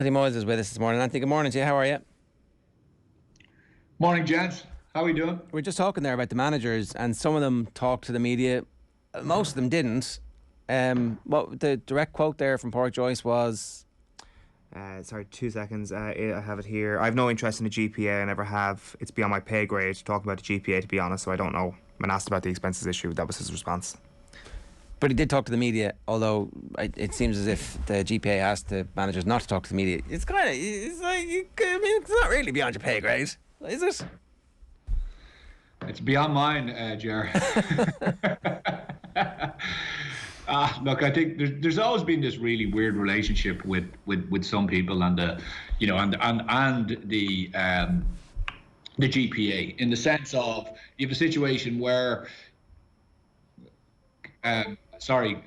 Anthony Moyles is with us this morning. Anthony, good morning to you. How are you? Morning, gents. How are we doing? We're just talking there about the managers, and some of them talked to the media. Most of them didn't. What the direct quote there from Pork Joyce was... Sorry, 2 seconds. I have it here. I have no interest in the GPA. I never have. It's beyond my pay grade to talk about the GPA, to be honest, so I don't know. When asked about the expenses issue, that was his response. But he did talk to the media, although it seems as if the GPA asked the managers not to talk to the media. It's kind of, it's like, I mean, it's not really beyond your pay grade, is it? It's beyond mine, Ger. Look, I think there's always been this really weird relationship with some people and the GPA, in the sense of you have a situation where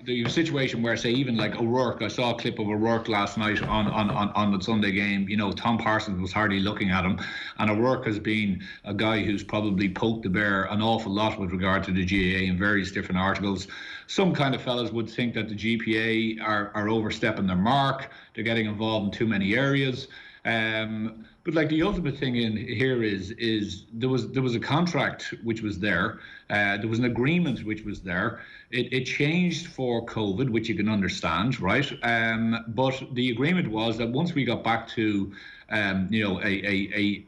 the situation where, say, even like O'Rourke, I saw a clip of O'Rourke last night on the Sunday game. You know, Tom Parsons was hardly looking at him, and O'Rourke has been a guy who's probably poked the bear an awful lot with regard to the GAA in various different articles. Some kind of fellas would think that the GPA are overstepping their mark. They're getting involved in too many areas. But like the ultimate thing in here is there was a contract which was there. There was an agreement which was there. It changed for COVID, which you can understand, right? But the agreement was that once we got back to a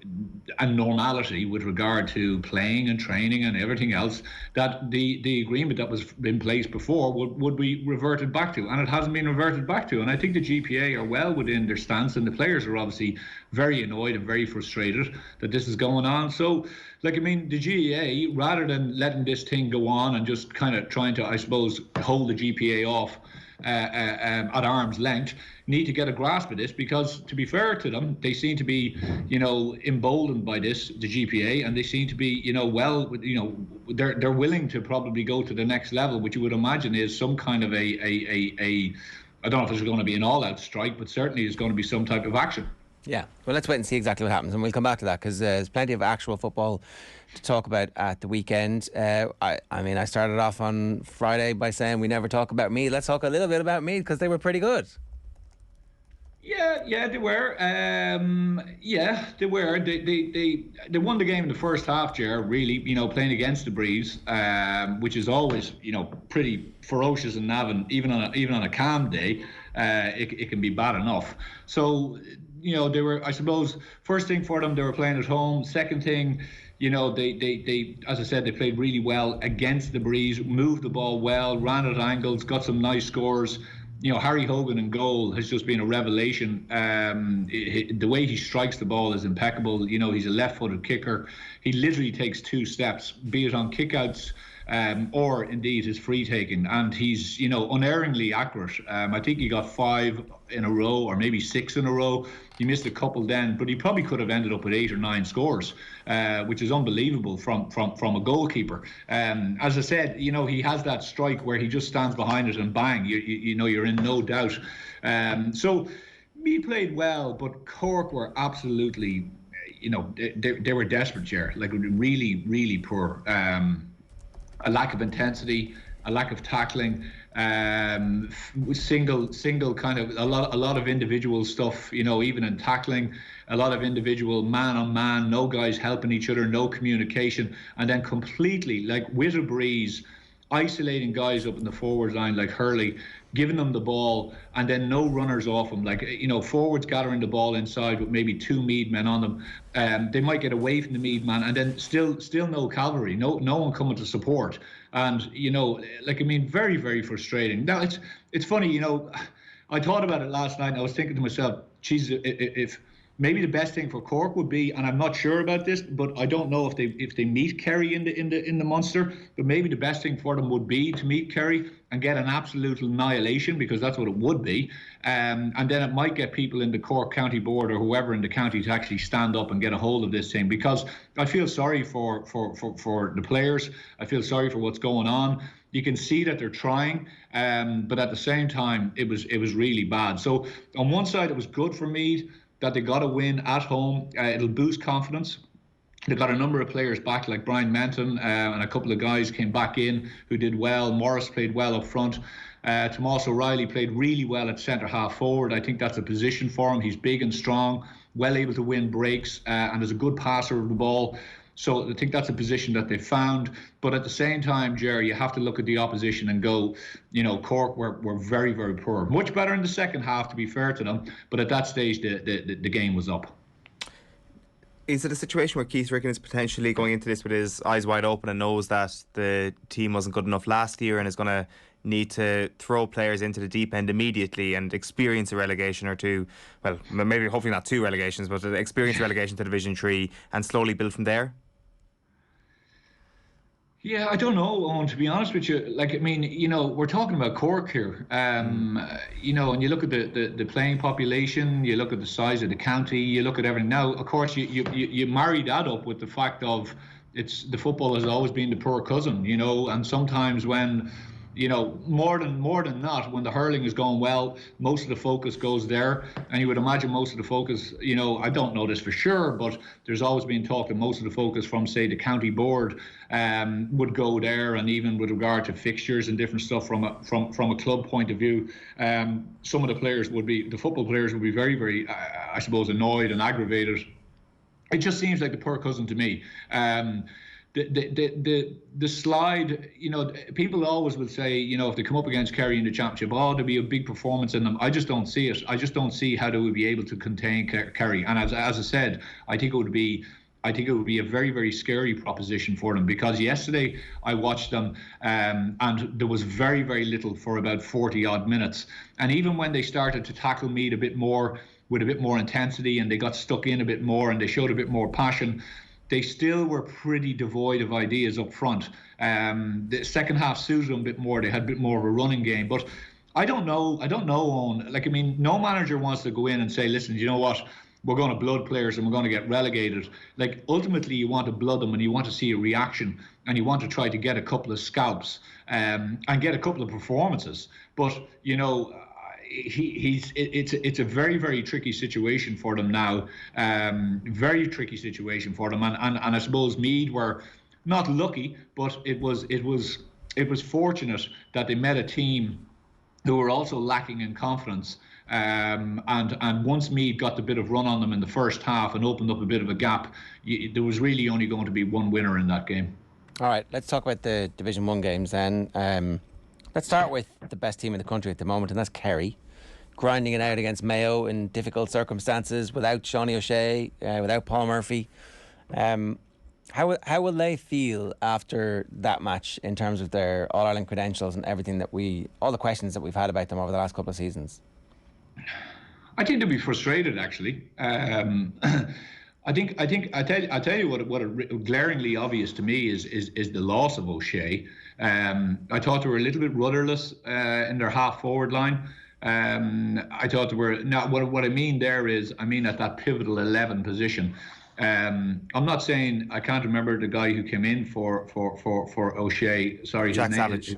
normality with regard to playing and training and everything else, that the agreement that was in place before would be reverted back to, and it hasn't been reverted back to. And I think the GPA are well within their stance, and the players are obviously very annoyed and very frustrated that this is going on. So, like, I mean, the GAA, rather than letting this thing go on and just kind of trying to, I suppose, hold the GPA off at arm's length, need to get a grasp of this, because, to be fair to them, they seem to be, emboldened by this, the GPA, and they seem to be, they're willing to probably go to the next level, which you would imagine is some kind of I don't know if there's going to be an all-out strike, but certainly there's going to be some type of action. Yeah, well, let's wait and see exactly what happens, and we'll come back to that, because there's plenty of actual football to talk about at the weekend. I mean, I started off on Friday by saying we never talk about Meath. Let's talk a little bit about Meath, because they were pretty good. Yeah, they were. They were. They won the game in the first half, Ger, really, playing against the Breeze, which is always, pretty ferocious in Navan. Even on a calm day, it can be bad enough. So, they were, I suppose, first thing for them, they were playing at home. Second thing, they as I said, they played really well against the Breeze, moved the ball well, ran at angles, got some nice scores. Harry Hogan in goal has just been a revelation. The way he strikes the ball is impeccable. He's a left-footed kicker. He literally takes 2 steps, be it on kickouts or indeed his free taking, and he's unerringly accurate. I think he got 5 in a row, or maybe 6 in a row. He missed a couple then, but he probably could have ended up with 8 or 9 scores, which is unbelievable from a goalkeeper. As I said, he has that strike where he just stands behind it and bang, you're in no doubt. So we played well, but Cork were absolutely, they were desperate here, like really, really poor. A lack of intensity, a lack of tackling, single kind of a lot of individual stuff, even in tackling, a lot of individual man on man, no guys helping each other, no communication, and then completely, like with a Breeze, isolating guys up in the forward line like Hurley, giving them the ball, and then no runners off them. Like, forwards gathering the ball inside with maybe 2 Meath men on them. They might get away from the Meath man, and then still no cavalry, no one coming to support. And, very, very frustrating. Now, it's funny, I thought about it last night, and I was thinking to myself, geez, if maybe the best thing for Cork would be, and I'm not sure about this, but I don't know if they meet Kerry in the Munster, but maybe the best thing for them would be to meet Kerry and get an absolute annihilation, because that's what it would be. And then it might get people in the Cork County Board or whoever in the county to actually stand up and get a hold of this thing, because I feel sorry for the players. I feel sorry for what's going on. You can see that they're trying, but at the same time, it was really bad. So on one side, it was good for Meath that they got a win at home. It'll boost confidence. They got a number of players back, like Brian Menton, and a couple of guys came back in who did well. Morris played well up front. Tomás O'Reilly played really well at centre half forward. I think that's a position for him. He's big and strong, well able to win breaks, and is a good passer of the ball. So I think that's a position that they found. But at the same time, Jerry, you have to look at the opposition and go, Cork were very, very poor. Much better in the second half, to be fair to them. But at that stage, the game was up. Is it a situation where Keith Ricken is potentially going into this with his eyes wide open and knows that the team wasn't good enough last year and is going to need to throw players into the deep end immediately and experience a relegation or two? Well, maybe hopefully not 2 relegations, but experience relegation to Division 3 and slowly build from there? Yeah, I don't know, Owen, to be honest with you. We're talking about Cork here. And you look at the playing population, you look at the size of the county, you look at everything. Now, of course, you marry that up with the fact of the football has always been the poor cousin, and sometimes when more than not, when the hurling is going well, most of the focus goes there. And you would imagine most of the focus, I don't know this for sure, but there's always been talk that most of the focus from, say, the county board would go there. And even with regard to fixtures and different stuff from a club point of view, some of the football players would be very, very, I suppose, annoyed and aggravated. It just seems like the poor cousin to me. The slide, people always would say, if they come up against Kerry in the championship, there'll be a big performance in them. I just don't see it. I just don't see how they would be able to contain Kerry. And as I said, I think it would be a very, very scary proposition for them, because yesterday I watched them and there was very, very little for about 40 odd minutes. And even when they started to tackle Meath a bit more, with a bit more intensity, and they got stuck in a bit more and they showed a bit more passion, they still were pretty devoid of ideas up front. The second half suited them a bit more. They had a bit more of a running game. But I don't know, Owen. No manager wants to go in and say, listen, you know what? We're going to blood players and we're going to get relegated. Ultimately, you want to blood them and you want to see a reaction and you want to try to get a couple of scalps and get a couple of performances. But, it's a very, very tricky situation for them now. Very tricky situation for them, and I suppose Meath were not lucky, but it was fortunate that they met a team who were also lacking in confidence. And once Meath got a bit of run on them in the first half and opened up a bit of a gap, there was really only going to be one winner in that game. All right, let's talk about the Division 1 games then. Let's start with the best team in the country at the moment, and that's Kerry, grinding it out against Mayo in difficult circumstances, without Sean O'Shea, without Paul Murphy. How will they feel after that match in terms of their All-Ireland credentials and everything all the questions that we've had about them over the last couple of seasons? I think they'll be frustrated, actually. I tell you what glaringly obvious to me is the loss of O'Shea. I thought they were a little bit rudderless in their half forward line. I thought they were not. What I mean there is, at that pivotal 11 position. I'm not saying, I can't remember the guy who came in for O'Shea. Sorry, Jack his name Savage.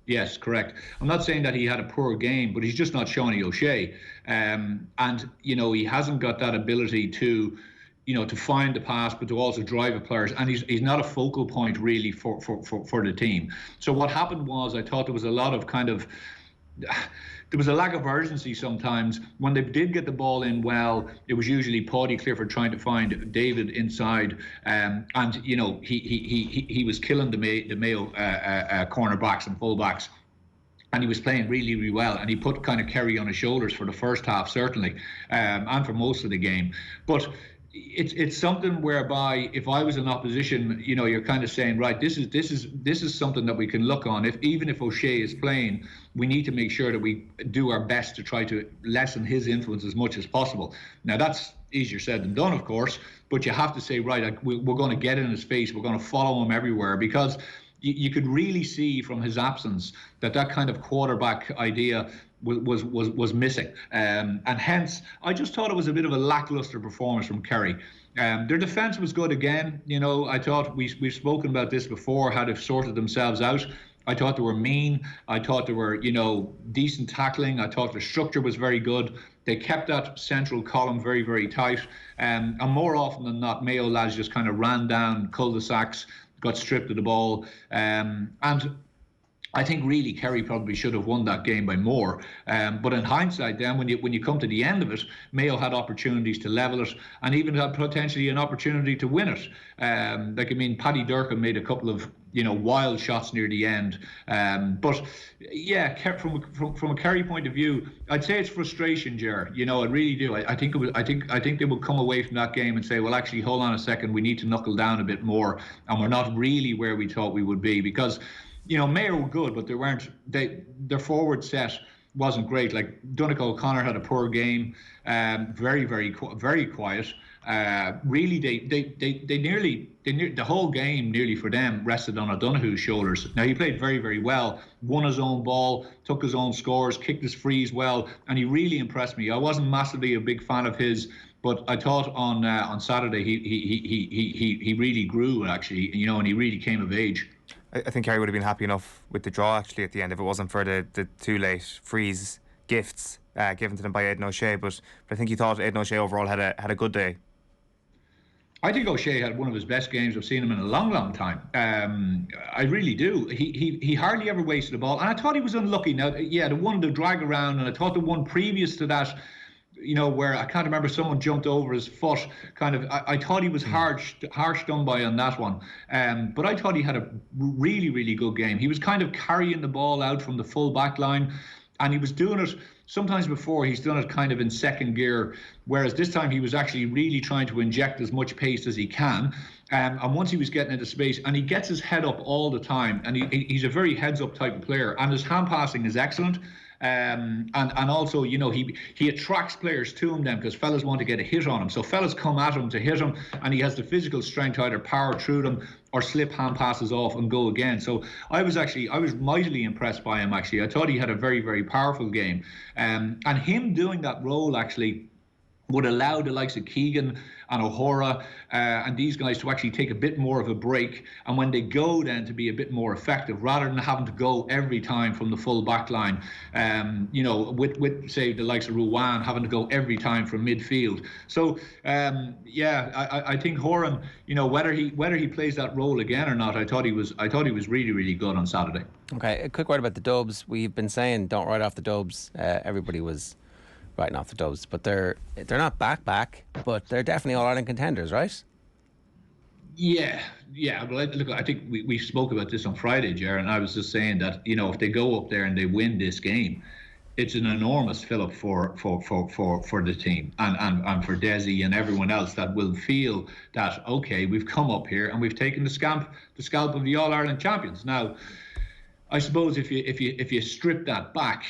Yes, correct. I'm not saying that he had a poor game, but he's just not Shawnee O'Shea. And he hasn't got that ability to find the pass, but to also drive the players. And he's not a focal point really for the team. So what happened was, I thought there was a lot of there was a lack of urgency sometimes. When they did get the ball in well, it was usually Paddy Clifford trying to find David inside, and he was killing the Mayo cornerbacks and fullbacks, and he was playing really, really well, and he put kind of Kerry on his shoulders for the first half certainly, and for most of the game. But it's something whereby if I was in opposition, you're kind of saying, right, this is something that we can look on. Even if O'Shea is playing, we need to make sure that we do our best to try to lessen his influence as much as possible. Now that's easier said than done, of course, but you have to say, right, we're going to get in his face, we're going to follow him everywhere, because you could really see from his absence that kind of quarterback idea was missing, and hence I just thought it was a bit of a lackluster performance from Kerry. Their defence was good again. I thought we've spoken about this before, how they've sorted themselves out. I thought they were mean. I thought they were decent tackling. I thought their structure was very good. They kept that central column very, very tight, and more often than not, Mayo lads just kind of ran down cul-de-sacs, got stripped of the ball, and I think really Kerry probably should have won that game by more. But in hindsight, then when you come to the end of it, Mayo had opportunities to level it and even had potentially an opportunity to win it. Paddy Durcan made a couple of wild shots near the end. But yeah, from a Kerry point of view, I'd say it's frustration, Ger. I really do. I think they will come away from that game and say, well, actually, hold on a second, we need to knuckle down a bit more, and we're not really where we thought we would be because. Mayo were good, but their forward set wasn't great. Like Donegal O'Connor had a poor game, very, very, very quiet. Really, the whole game nearly for them rested on O'Donoghue's shoulders. Now he played very, very well, won his own ball, took his own scores, kicked his frees well, and he really impressed me. I wasn't massively a big fan of his. But I thought on Saturday he really grew actually, and he really came of age. I think Kerry would have been happy enough with the draw actually at the end if it wasn't for the too late freeze gifts given to them by Aidan O'Shea. But I think you thought Aidan O'Shea overall had a good day. I think O'Shea had one of his best games. I've seen him in a long, long time. I really do. He hardly ever wasted a ball, and I thought he was unlucky. Now, yeah, the one to drag around, and I thought the one previous to that. Where I can't remember, someone jumped over his foot. I thought he was harsh done by on that one. But I thought he had a really, really good game. He was kind of carrying the ball out from the full back line, and he was doing it. Sometimes before he's done it kind of in second gear, whereas this time he was actually really trying to inject as much pace as he can. And once he was getting into space, and he gets his head up all the time, and he's a very heads up type of player, and his hand passing is excellent. And also, he attracts players to him then because fellas want to get a hit on him. So fellas come at him to hit him, and he has the physical strength to either power through them or slip hand passes off and go again. So I was mightily impressed by him actually. I thought he had a very, very powerful game. And him doing that role actually would allow the likes of Keegan and O'Hora and these guys to actually take a bit more of a break, and when they go then to be a bit more effective rather than having to go every time from the full back line, with say the likes of Ruwan having to go every time from midfield. So I think Horan, whether he plays that role again or not, I thought he was really, really good on Saturday. Okay, a quick word about the Dubs. We've been saying don't write off the Dubs. Everybody was writing off the Dubs, but they're not back, but they're definitely All-Ireland contenders, right? Yeah. But look, I think we spoke about this on Friday, Ger, and I was just saying that if they go up there and they win this game, it's an enormous fill-up for the team and for Desi and everyone else that will feel that okay, we've come up here and we've taken the scalp of the All-Ireland champions. Now, I suppose if you strip that back,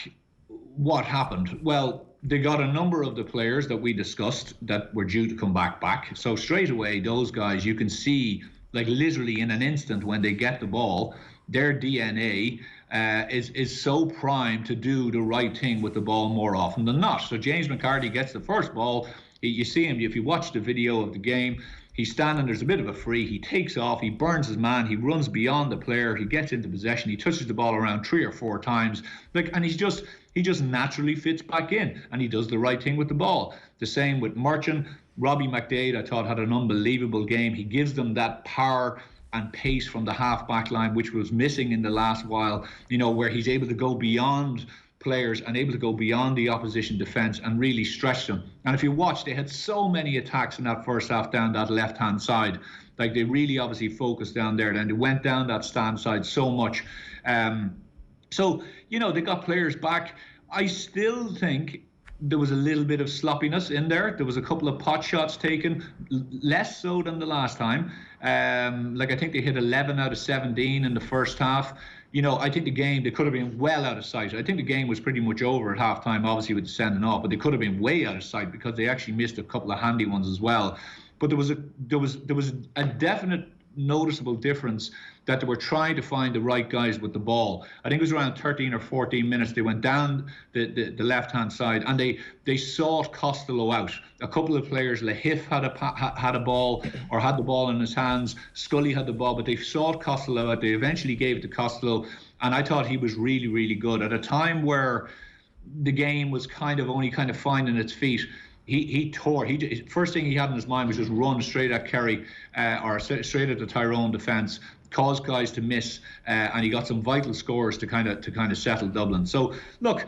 what happened? Well, they got a number of the players that we discussed that were due to come back. So straight away, those guys, you can see, like literally in an instant when they get the ball, their DNA is so primed to do the right thing with the ball more often than not. So James McCarthy gets the first ball. You see him, if you watch the video of the game, he's standing, there's a bit of a free, he takes off, he burns his man, he runs beyond the player, he gets into possession, he touches the ball around 3 or 4 times, and he just naturally fits back in, and he does the right thing with the ball. The same with Merchant. Robbie McDade, I thought, had an unbelievable game. He gives them that power and pace from the half-back line, which was missing in the last while, where he's able to go beyond players and able to go beyond the opposition defence and really stretch them. And if you watch, they had so many attacks in that first half down that left-hand side. Like, they really obviously focused down there. Then they went down that stand side so much. So, they got players back. I still think there was a little bit of sloppiness in there. There was a couple of pot shots taken, less so than the last time. I think they hit 11 out of 17 in the first half. I think the game, they could have been well out of sight. I think the game was pretty much over at halftime, obviously with the sending off, but they could have been way out of sight because they actually missed a couple of handy ones as well. But there was a definite noticeable difference that they were trying to find the right guys with the ball. I think it was around 13 or 14 minutes. They went down the left-hand side and they sought Costello out. A couple of players, Lahif had a ball or had the ball in his hands. Scully had the ball, but they sought Costello out. They eventually gave it to Costello, and I thought he was really, really good at a time where the game was only finding its feet. he tore. First thing he had in his mind was just run straight at Kerry or straight at the Tyrone defence, caused guys to miss, and he got some vital scores to kind of settle Dublin. So look,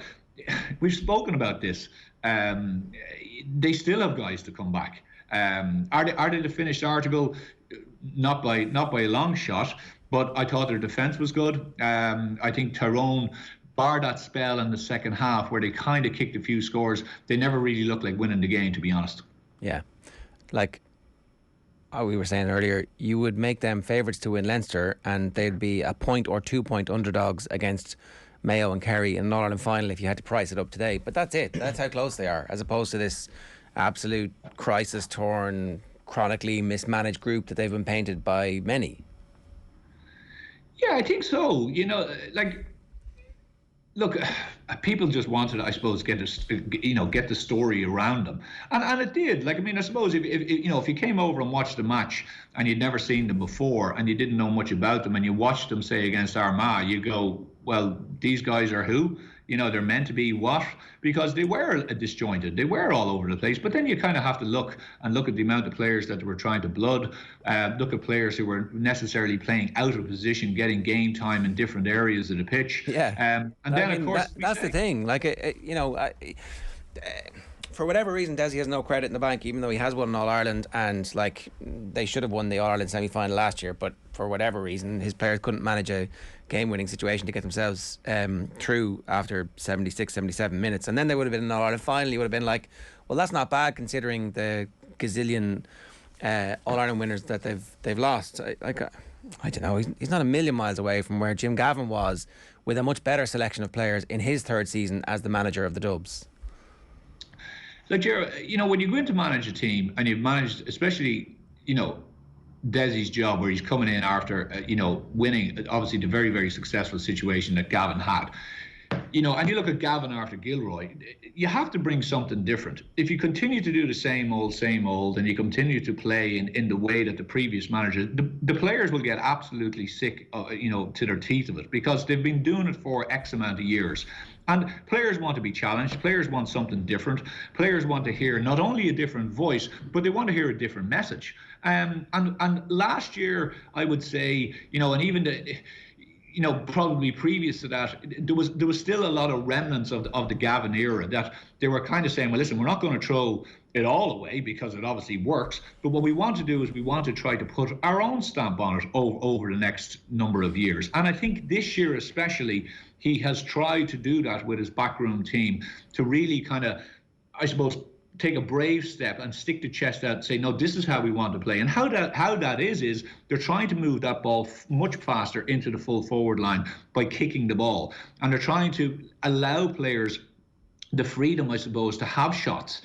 we've spoken about this. They still have guys to come back. Are they the finished article? Not by a long shot, but I thought their defence was good. I think Tyrone, bar that spell in the second half where they kind of kicked a few scores, they never really looked like winning the game, to be honest. Yeah. Like we were saying earlier, you would make them favourites to win Leinster and they'd be a 1 or 2 point underdogs against Mayo and Kerry in an All-Ireland final if you had to price it up today. But that's it. That's how close they are, as opposed to this absolute crisis-torn, chronically mismanaged group that they've been painted by many. Yeah, I think so. Look, people just wanted, I suppose, get the story around them, and it did. I suppose if you came over and watched the match and you'd never seen them before and you didn't know much about them and you watched them, say, against Armagh, you go, well, these guys are who? They're meant to be what? Because they were disjointed. They were all over the place. But then you kind of have to look at the amount of players that they were trying to blood, look at players who were necessarily playing out of position, getting game time in different areas of the pitch. Yeah. And then, of course... That's the thing. For whatever reason, Desi has no credit in the bank, even though he has won an All-Ireland, and they should have won the All-Ireland semi-final last year, but for whatever reason, his players couldn't manage a game-winning situation to get themselves through after 76, 77 minutes, and then they would have been in an All-Ireland final. He would have been like, well, that's not bad considering the gazillion All-Ireland winners that they've lost. I don't know, he's not a million miles away from where Jim Gavin was with a much better selection of players in his third season as the manager of the Dubs. Like, when you go in to manage a team and you've managed, especially, Desi's job where he's coming in after, winning, obviously, the very, very successful situation that Gavin had. And you look at Gavin after Gilroy, you have to bring something different. If you continue to do the same old, and you continue to play in the way that the previous manager, the players will get absolutely sick, to their teeth of it, because they've been doing it for X amount of years. And players want to be challenged. Players want something different. Players want to hear not only a different voice, but they want to hear a different message. And last year, I would say, and even probably previous to that, there was still a lot of remnants of the Gavin era that they were kind of saying, well, listen, we're not going to throw it all away because it obviously works. But what we want to do is we want to try to put our own stamp on it over the next number of years. And I think this year especially, he has tried to do that with his backroom team to really kind of, I suppose, take a brave step and stick the chest out and say, no, this is how we want to play. And how that is they're trying to move that ball much faster into the full forward line by kicking the ball. And they're trying to allow players the freedom, I suppose, to have shots.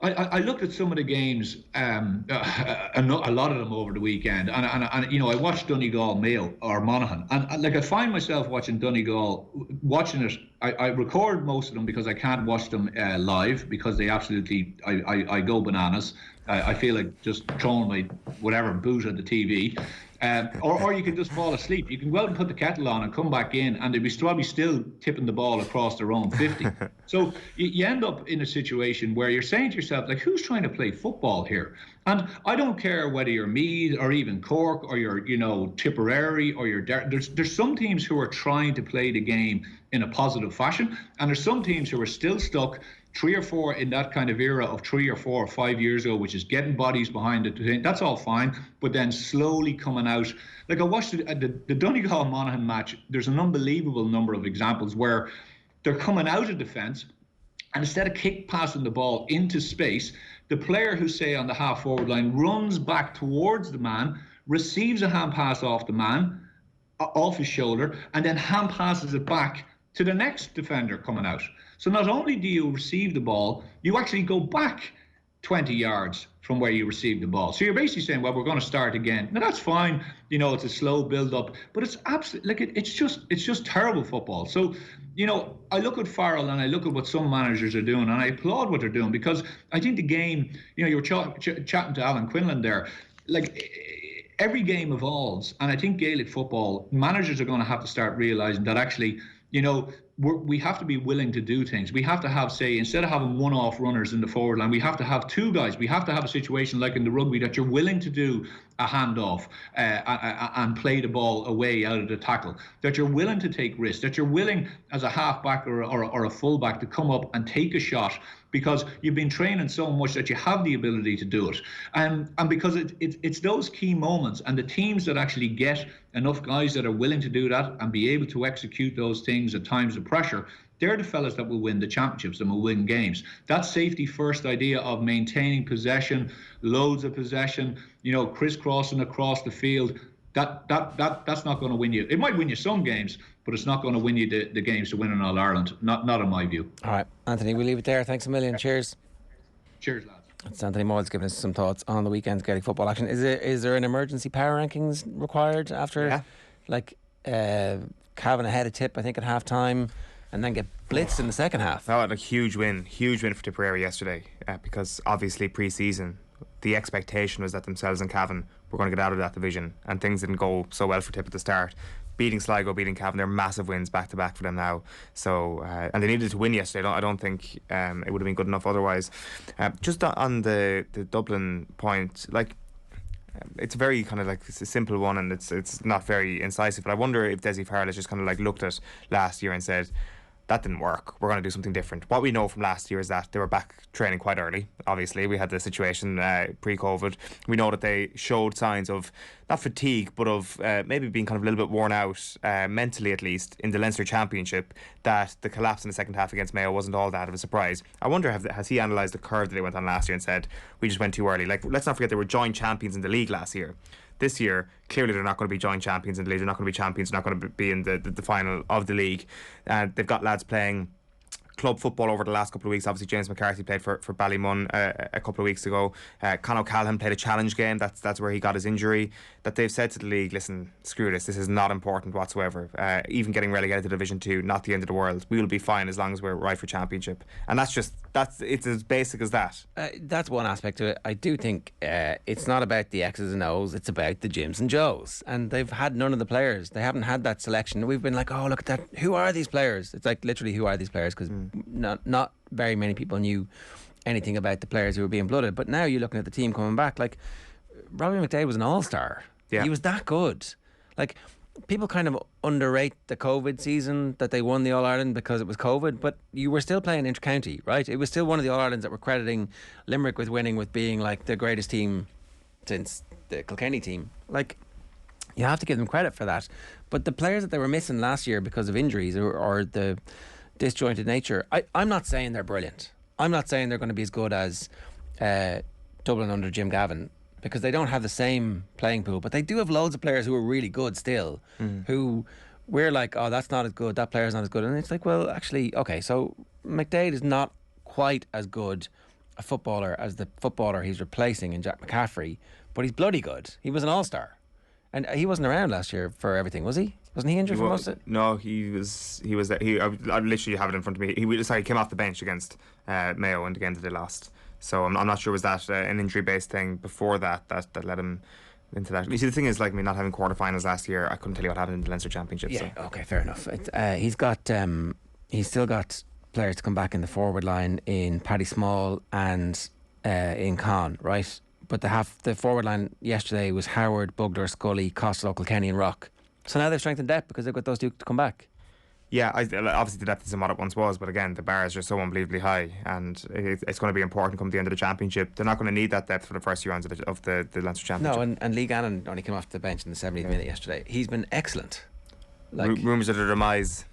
I looked at some of the games, a lot of them over the weekend, and I watched Donegal, Mayo, or Monaghan, and I find myself watching Donegal, watching it. I record most of them because I can't watch them live because they absolutely, I go bananas. I feel like just throwing my whatever boot at the TV. Or you can just fall asleep. You can go out and put the kettle on and come back in, and they'd be probably still tipping the ball across their own 50. So you end up in a situation where you're saying to yourself, like, who's trying to play football here? And I don't care whether you're Meath or even Cork or you're, Tipperary or you're there's some teams who are trying to play the game in a positive fashion, and there's some teams who are still stuck 3 or 4 in that kind of era of 3 or 4 or 5 years ago, which is getting bodies behind it. That's all fine, but then slowly coming out. Like, I watched the Donegal Monaghan match. There's an unbelievable number of examples where they're coming out of defence, and instead of passing the ball into space, the player who's, say, on the half forward line runs back towards the man, receives a hand pass off the man, off his shoulder, and then hand passes it back to the next defender coming out. So not only do you receive the ball, you actually go back 20 yards from where you received the ball. So you're basically saying, well, we're going to start again. Now, that's fine. It's a slow build-up, but it's absolutely, it's just terrible football. So, I look at Farrell and I look at what some managers are doing, and I applaud what they're doing, because I think the game, you were chatting to Alan Quinlan there, like, every game evolves, and I think Gaelic football managers are going to have to start realising that actually, we have to be willing to do things. We have to have, say, instead of having one-off runners in the forward line, we have to have two guys. We have to have a situation like in the rugby that you're willing to do a handoff and play the ball away out of the tackle, that you're willing to take risks, that you're willing as a halfback or a fullback to come up and take a shot because you've been training so much that you have the ability to do it. And because it's those key moments, and the teams that actually get enough guys that are willing to do that and be able to execute those things at times of pressure, they're the fellas that will win the championships and will win games. That safety first idea of maintaining possession, loads of possession, crisscrossing across the field, that's not going to win you. It might win you some games, but it's not going to win you the games to win in All Ireland. Not in my view. All right, Anthony, we'll leave it there. Thanks a million. Cheers. Cheers, lads. It's Anthony Moyles giving us some thoughts on the weekend's Gaelic football action. Is there an emergency power rankings required after, Cavan ahead of Tip, I think, at half time, and then get blitzed in the second half? That was a huge win for Tipperary yesterday, because obviously pre-season the expectation was that themselves and Cavan were going to get out of that division, and things didn't go so well for Tip at the start. Beating Sligo, beating Cavan, they're massive wins back to back for them now. So and they needed to win yesterday. I don't think it would have been good enough otherwise. Just on the Dublin point, it's a very kind of it's a simple one, and it's not very incisive. But I wonder if Dessie Farrell has just kind of looked at last year and said, that didn't work, we're going to do something different. What we know from last year is that they were back training quite early. Obviously, we had the situation pre-COVID. We know that they showed signs of not fatigue, but of maybe being kind of a little bit worn out, mentally at least, in the Leinster Championship, that the collapse in the second half against Mayo wasn't all that of a surprise. I wonder, has he analysed the curve that they went on last year and said, we just went too early? Let's not forget they were joint champions in the league last year. This year, clearly they're not going to be joint champions in the league. They're not going to be champions. They're not going to be in the final of the league. They've got lads playing club football over the last couple of weeks. Obviously, James McCarthy played for Ballymun a couple of weeks ago. Con O'Callaghan played a challenge game. That's where he got his injury. That they've said to the league, listen, screw this. This is not important whatsoever. Even getting relegated to Division 2, not the end of the world. We will be fine as long as we're right for championship. And it's as basic as that. That's one aspect to it. I do think it's not about the X's and O's. It's about the Jims and Joes. And they've had none of the players. They haven't had that selection. We've been like, oh, look at that. Who are these players? It's literally, who are these players? Because not very many people knew anything about the players who were being blooded. But now you're looking at the team coming back. Robbie McDade was an all-star. Yeah. He was that good. People kind of underrate the COVID season, that they won the All-Ireland because it was COVID, but you were still playing inter-county, right? It was still one of the All-Irelands that were crediting Limerick with winning, with being the greatest team since the Kilkenny team. You have to give them credit for that. But the players that they were missing last year because of injuries or the disjointed nature, I'm not saying they're brilliant. I'm not saying they're going to be as good as Dublin under Jim Gavin, because they don't have the same playing pool, but they do have loads of players who are really good still, who we're like, oh, that's not as good, that player's not as good. And it's well, actually, okay, so McDade is not quite as good a footballer as the footballer he's replacing in Jack McCaffrey, but he's bloody good. He was an all-star. And he wasn't around last year for everything, was he? Wasn't he injured for most of it? No, he was there. I literally have it in front of me. He came off the bench against Mayo in the game that they lost. So I'm not sure, was that an injury-based thing before that led him into that. You see, the thing is, not having quarterfinals last year, I couldn't tell you what happened in the Leinster Championship. Yeah, so. Okay, fair enough. He's still got players to come back in the forward line in Paddy Small and in Con, right? But the forward line yesterday was Howard, Bugler, Scully, Costello, Kilkenny and Rock. So now they've strengthened depth because they've got those two to come back. Yeah, obviously the depth isn't what it once was, but again, the bar is just so unbelievably high, and it's going to be important come the end of the championship. They're not going to need that depth for the first few rounds of the Leinster Championship. No, and Lee Gannon only came off the bench in the 70th minute yesterday. He's been excellent. Rumours of the demise.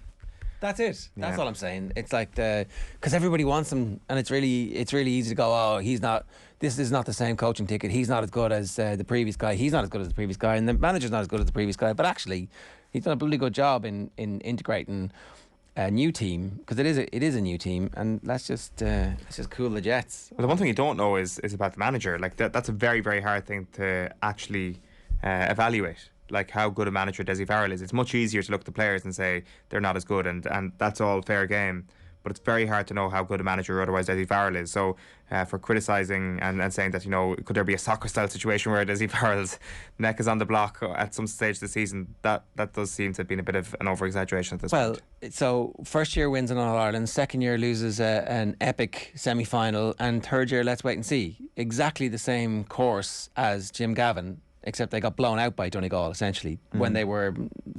That's it. That's all I'm saying. It's because everybody wants him, and it's really easy to go, oh, he's not. This is not the same coaching ticket. He's not as good as the previous guy. He's not as good as the previous guy, and the manager's not as good as the previous guy. But actually, he's done a bloody good job in integrating a new team, because it is a new team, and let's just cool the jets. Well, the one thing you don't know is about the manager. That's a very, very hard thing to actually evaluate. How good a manager Dessie Farrell is. It's much easier to look at the players and say they're not as good, and that's all fair game. but it's very hard to know how good a manager otherwise Dessie Farrell is. So for criticising and saying that, could there be a soccer style situation where Dessie Farrell's neck is on the block at some stage of the season, that does seem to have been a bit of an over exaggeration at this point. Well, so first year wins in All Ireland, second year loses an epic semi final, and third year let's wait and see. Exactly the same course as Jim Gavin, except they got blown out by Donegal essentially when they were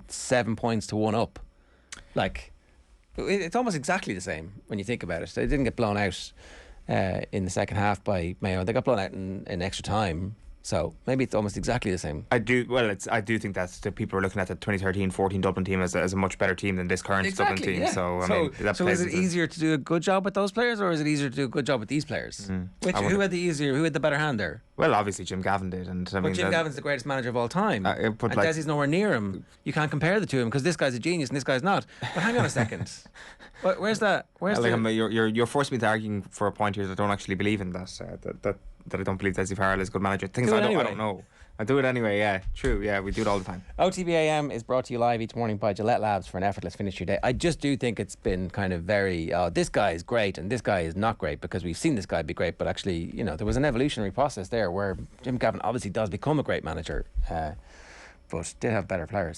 7 points to 1 up. Like, it's almost exactly the same when you think about it. They didn't get blown out in the second half by Mayo. They got blown out in extra time. So maybe it's almost exactly the same. I do think that the people are looking at the 2013-14 Dublin team as a much better team than this current Dublin team. Yeah. So I mean, so is it easier to do a good job with those players, or is it easier to do a good job with these players? Who had the better hand there? Well, obviously Jim Gavin did, and but Jim Gavin's the greatest manager of all time, and Desi's nowhere near him. You can't compare the two of them because this guy's a genius and this guy's not. But hang on a second, where's that? You're forcing me to argue for a point here that I don't actually believe in that I don't believe Dessie Farrell is a good manager. Things I don't know. I do it anyway, yeah. True, yeah, we do it all the time. OTB AM is brought to you live each morning by Gillette Labs for an effortless finish to your day. I just do think it's been kind of very, this guy is great and this guy is not great, because we've seen this guy be great, but actually, there was an evolutionary process there where Jim Gavin obviously does become a great manager, but did have better players.